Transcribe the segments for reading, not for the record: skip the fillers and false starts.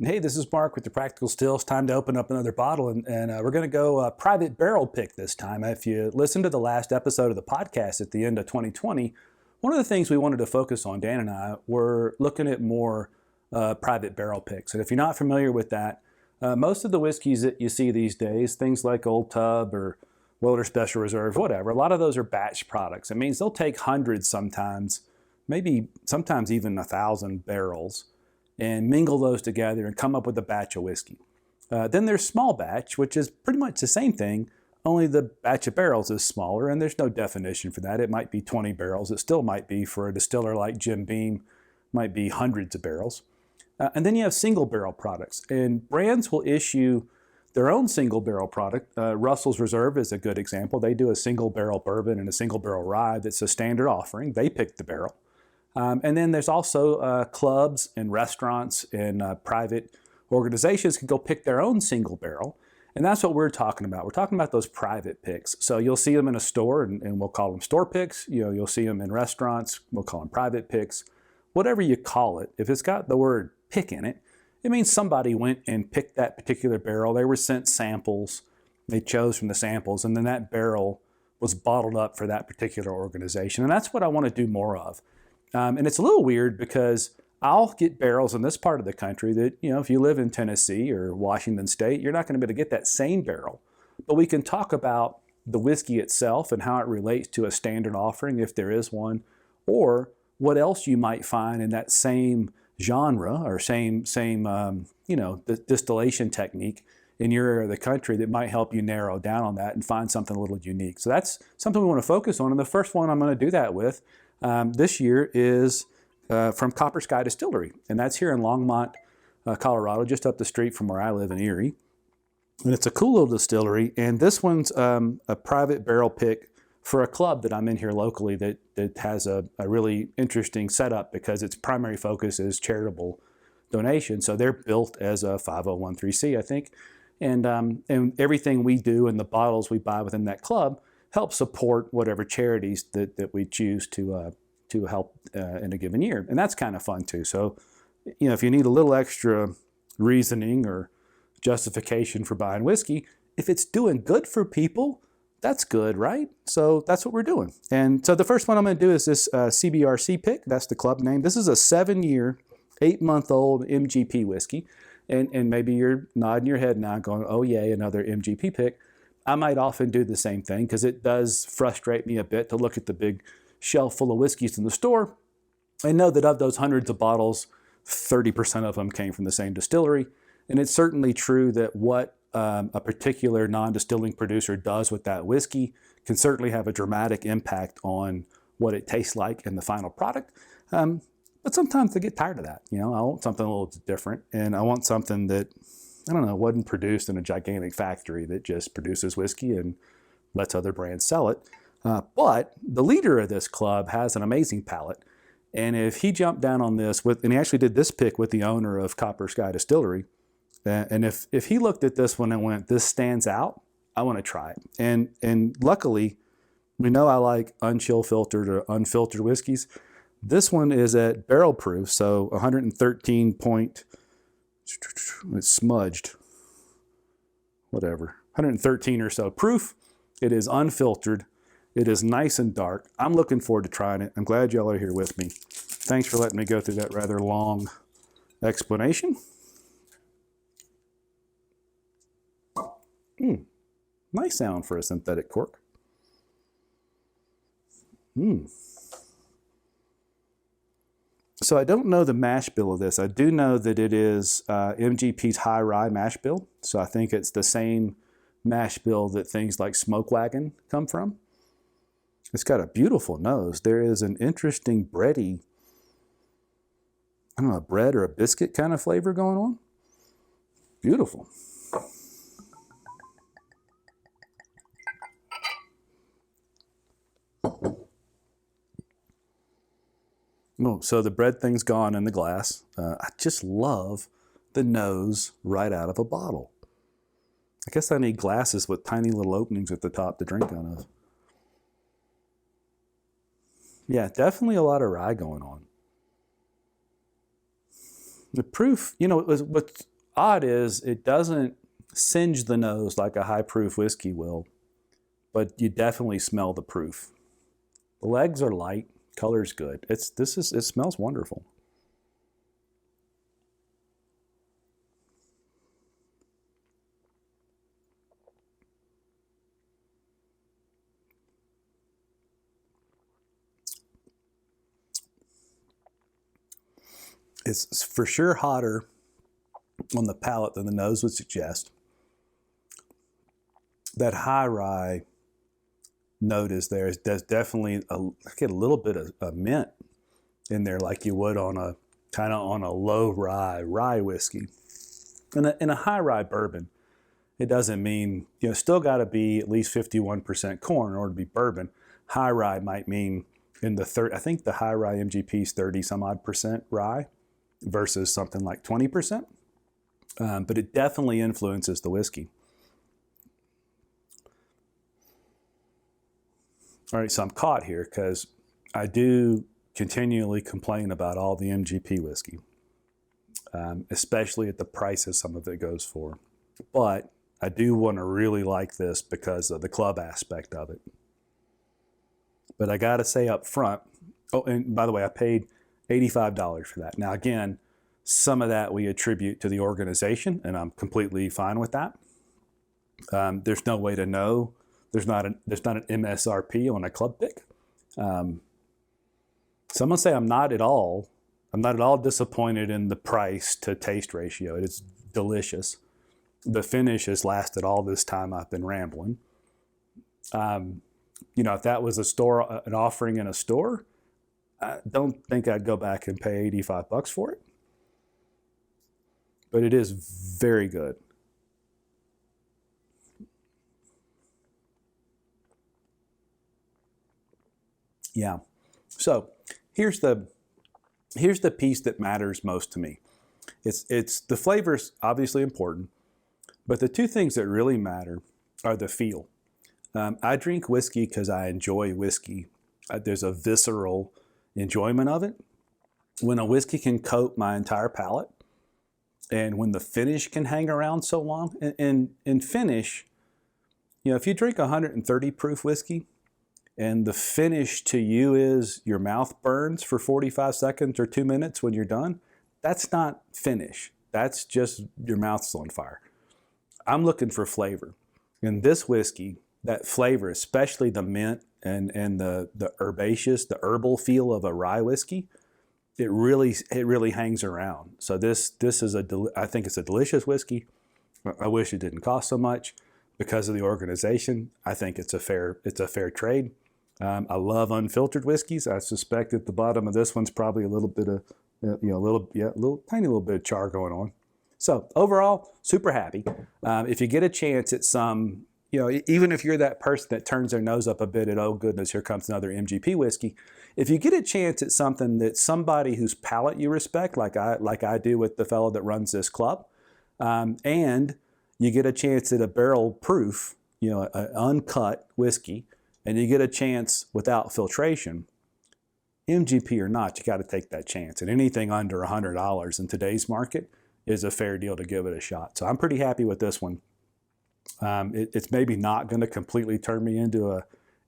Hey, this is Mark with the Practical Stills. Time to open up another bottle, and we're going to go private barrel pick this time. If you listen to the last episode of the podcast at the end of 2020, one of the things we wanted to focus on, Dan and I, were looking at more private barrel picks. And if you're not familiar with that, most of the whiskeys that you see these days, things like Old Tub or Wilder Special Reserve, whatever, a lot of those are batch products. It means they'll take hundreds sometimes, maybe sometimes even 1,000 barrels, and mingle those together and come up with a batch of whiskey. Then there's small batch, which is pretty much the same thing, only the batch of barrels is smaller, and there's no definition for that. It might be 20 barrels. It still might be, for a distiller like Jim Beam, might be hundreds of barrels. And then you have single barrel products, and brands will issue their own single barrel product. Russell's Reserve is a good example. They do a single barrel bourbon and a single barrel rye that's a standard offering. They pick the barrel. And then there's also clubs and restaurants and private organizations can go pick their own single barrel. And that's what we're talking about. We're talking about those private picks. So you'll see them in a store, and we'll call them store picks. You'll see them in restaurants. We'll call them private picks. Whatever you call it, if it's got the word pick in it, it means somebody went and picked that particular barrel. They were sent samples. They chose from the samples, and then that barrel was bottled up for that particular organization. And that's what I want to do more of. And it's a little weird because I'll get barrels in this part of the country that, if you live in Tennessee or Washington State, you're not going to be able to get that same barrel. But we can talk about the whiskey itself and how it relates to a standard offering, if there is one, or what else you might find in that same genre or same distillation technique in your area of the country that might help you narrow down on that and find something a little unique. So that's something we want to focus on. And the first one I'm going to do that with this year is from Copper Sky Distillery, and that's here in Longmont, Colorado, just up the street from where I live in Erie. And it's a cool little distillery, and this one's a private barrel pick for a club that I'm in here locally that has a really interesting setup because its primary focus is charitable donation. So they're built as a 5013C, I think, and everything we do and the bottles we buy within that club help support whatever charities that we choose to help in a given year. And that's kind of fun too. So, if you need a little extra reasoning or justification for buying whiskey, if it's doing good for people, that's good, right? So that's what we're doing. And so the first one I'm going to do is this CBRC pick. That's the club name. This is a 7-year, 8-month-old MGP whiskey. And maybe you're nodding your head now going, oh yay, another MGP pick. I might often do the same thing because it does frustrate me a bit to look at the big shelf full of whiskeys in the store and know that of those hundreds of bottles, 30% of them came from the same distillery. And it's certainly true that what a particular non-distilling producer does with that whiskey can certainly have a dramatic impact on what it tastes like in the final product. But sometimes I get tired of that. I want something a little different, and I want something that, wasn't produced in a gigantic factory that just produces whiskey and lets other brands sell it. But the leader of this club has an amazing palate. And if he jumped down on this and he actually did this pick with the owner of Copper Sky Distillery, and if he looked at this one and went, this stands out, I want to try it. And luckily, we know I like unfiltered or unfiltered whiskeys. This one is at barrel proof, so 113 point, it's smudged, whatever, 113 or so proof. It is unfiltered. It is nice and dark. I'm looking forward to trying it. I'm glad y'all are here with me. Thanks for letting me go through that rather long explanation. Nice sound for a synthetic cork. So I don't know the mash bill of this. I do know that it is MGP's high rye mash bill. So I think it's the same mash bill that things like Smoke Wagon come from. It's got a beautiful nose. There is an interesting bready, I don't know, a bread or a biscuit kind of flavor going on. Beautiful. Oh, so the bread thing's gone in the glass. I just love the nose right out of a bottle. I guess I need glasses with tiny little openings at the top to drink out of. Yeah, definitely a lot of rye going on. The proof, what's odd is it doesn't singe the nose like a high proof whiskey will, but you definitely smell the proof. The legs are light, color's good. It smells wonderful. It's for sure hotter on the palate than the nose would suggest. That high rye note is there. There's definitely I get a little bit of mint in there, like you would on a kind of on a low rye whiskey. In a high rye bourbon, it doesn't mean, still got to be at least 51% corn in order to be bourbon. High rye might mean in the I think the high rye MGP is 30 some odd percent rye versus something like 20%. But it definitely influences the whiskey. All right, so I'm caught here because I do continually complain about all the MGP whiskey, especially at the prices some of it goes for. But I do want to really like this because of the club aspect of it. But I got to say up front, oh, and by the way, I paid $85 for that. Now, again, some of that we attribute to the organization, and I'm completely fine with that. There's no way to know. There's not an MSRP on a club pick. So I'm gonna say I'm not at all disappointed in the price to taste ratio. It's delicious. The finish has lasted all this time I've been rambling. If that was an offering in a store, I don't think I'd go back and pay $85 for it. But it is very good. Yeah. So here's the piece that matters most to me. It's the flavor's obviously important, but the two things that really matter are the feel. I drink whiskey because I enjoy whiskey. There's a visceral enjoyment of it. When a whiskey can coat my entire palate, and when the finish can hang around so long, and finish, if you drink 130 proof whiskey, and the finish to you is your mouth burns for 45 seconds or 2 minutes when you're done, that's not finish. That's just your mouth's on fire. I'm looking for flavor. In this whiskey, that flavor, especially the mint and the herbaceous, the herbal feel of a rye whiskey, it really hangs around. So this is I think it's a delicious whiskey. I wish it didn't cost so much because of the organization. I think it's a fair trade. I love unfiltered whiskeys. I suspect at the bottom of this one's probably a little bit of, tiny little bit of char going on. So overall, super happy. If you get a chance at some, even if you're that person that turns their nose up a bit at, oh goodness, here comes another MGP whiskey. If you get a chance at something that somebody whose palate you respect, like I do with the fellow that runs this club, and you get a chance at a barrel proof, an uncut whiskey, and you get a chance without filtration, MGP or not, you got to take that chance. And anything under $100 in today's market is a fair deal to give it a shot. So I'm pretty happy with this one. It's maybe not going to completely turn me into a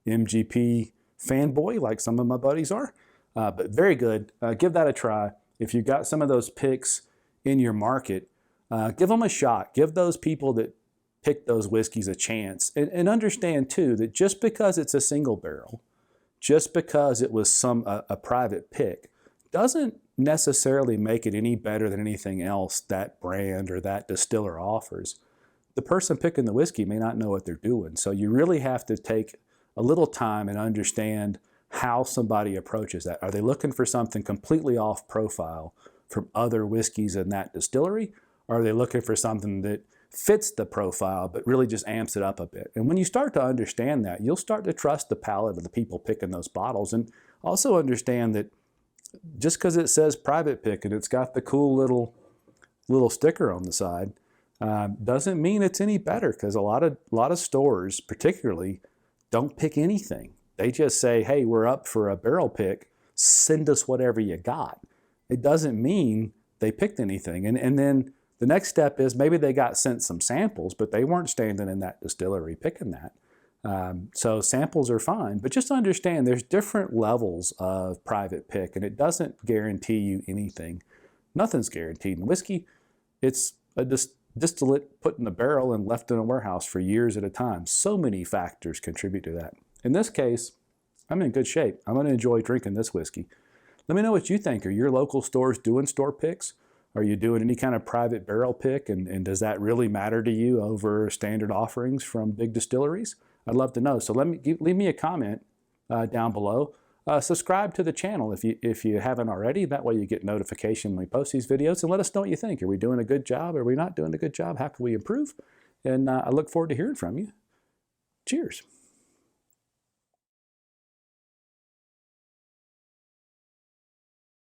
MGP fanboy like some of my buddies are, but very good. Give that a try. If you've got some of those picks in your market, give them a shot. Give those people that pick those whiskeys a chance, and understand too that just because it's a single barrel, just because it was a private pick, doesn't necessarily make it any better than anything else that brand or that distiller offers. The person picking the whiskey may not know what they're doing, so you really have to take a little time and understand how somebody approaches that. Are they looking for something completely off profile from other whiskeys in that distillery? Or are they looking for something that fits the profile but really just amps it up a bit? And when you start to understand that, you'll start to trust the palate of the people picking those bottles, and also understand that just because it says private pick and it's got the cool little sticker on the side, doesn't mean it's any better, because a lot of stores particularly don't pick anything. They just say, hey, we're up for a barrel pick, send us whatever you got. It doesn't mean they picked anything. And then the next step is maybe they got sent some samples, but they weren't standing in that distillery picking that. So samples are fine, but just understand there's different levels of private pick, and it doesn't guarantee you anything. Nothing's guaranteed. In whiskey, it's a distillate put in a barrel and left in a warehouse for years at a time. So many factors contribute to that. In this case, I'm in good shape. I'm going to enjoy drinking this whiskey. Let me know what you think. Are your local stores doing store picks? Are you doing any kind of private barrel pick? And does that really matter to you over standard offerings from big distilleries? I'd love to know. So leave me a comment down below. Subscribe to the channel if you haven't already. That way you get notification when we post these videos, and let us know what you think. Are we doing a good job? Are we not doing a good job? How can we improve? And I look forward to hearing from you. Cheers.